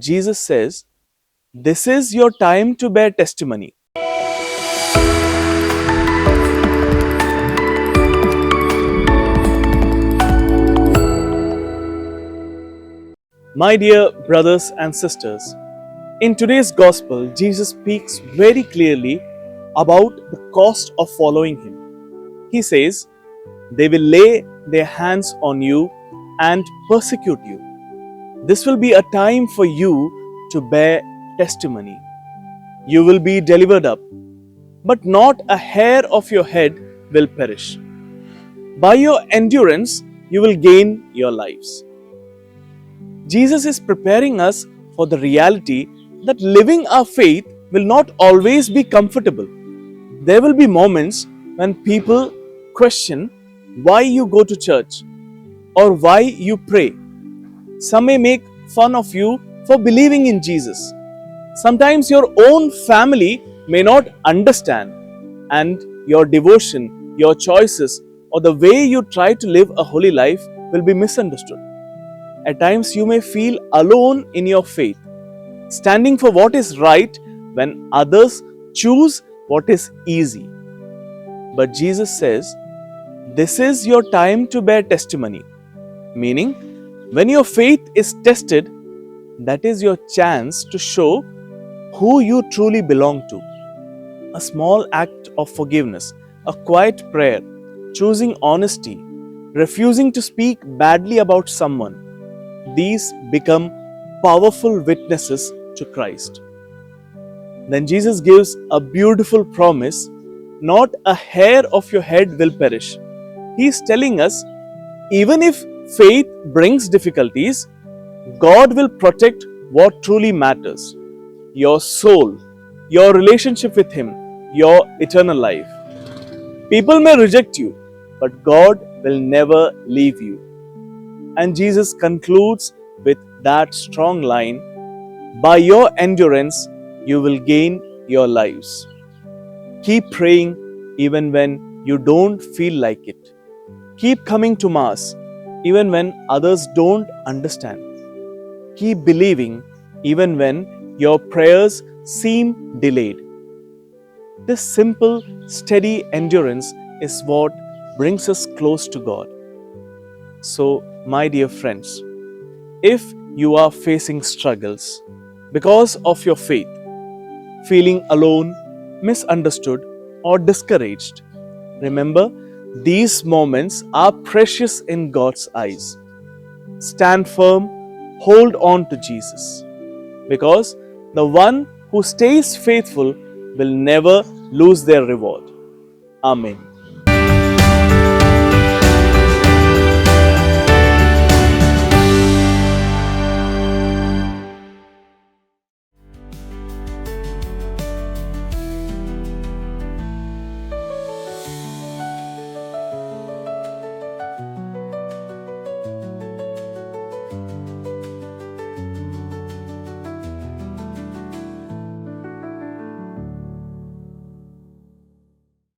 Jesus says, "This is your time to bear testimony." My dear brothers and sisters, in today's gospel, Jesus speaks very clearly about the cost of following him. He says, "They will lay their hands on you and persecute you." This will be a time for you to bear testimony. You will be delivered up, but not a hair of your head will perish. By your endurance, you will gain your lives. Jesus is preparing us for the reality that living our faith will not always be comfortable. There will be moments when people question why you go to church or why you pray. Some may make fun of you for believing in Jesus. Sometimes your own family may not understand, and your devotion, your choices, or the way you try to live a holy life will be misunderstood. At times, you may feel alone in your faith, standing for what is right when others choose what is easy. But Jesus says, "This is your time to bear testimony," meaning, when your faith is tested, that is your chance to show who you truly belong to. A small act of forgiveness, a quiet prayer, choosing honesty, refusing to speak badly about someone, these become powerful witnesses to Christ. Then Jesus gives a beautiful promise: not a hair of your head will perish. He is telling us, even if faith brings difficulties, God will protect what truly matters: your soul, your relationship with Him, your eternal life. People may reject you, but God will never leave you. And Jesus concludes with that strong line: "By your endurance, you will gain your lives." Keep praying even when you don't feel like it. Keep coming to Mass even when others don't understand. Keep believing even when your prayers seem delayed. This simple, steady endurance is what brings us close to God. So, my dear friends, if you are facing struggles because of your faith, feeling alone, misunderstood, or discouraged, remember, these moments are precious in God's eyes. Stand firm, hold on to Jesus, because the one who stays faithful will never lose their reward. Amen.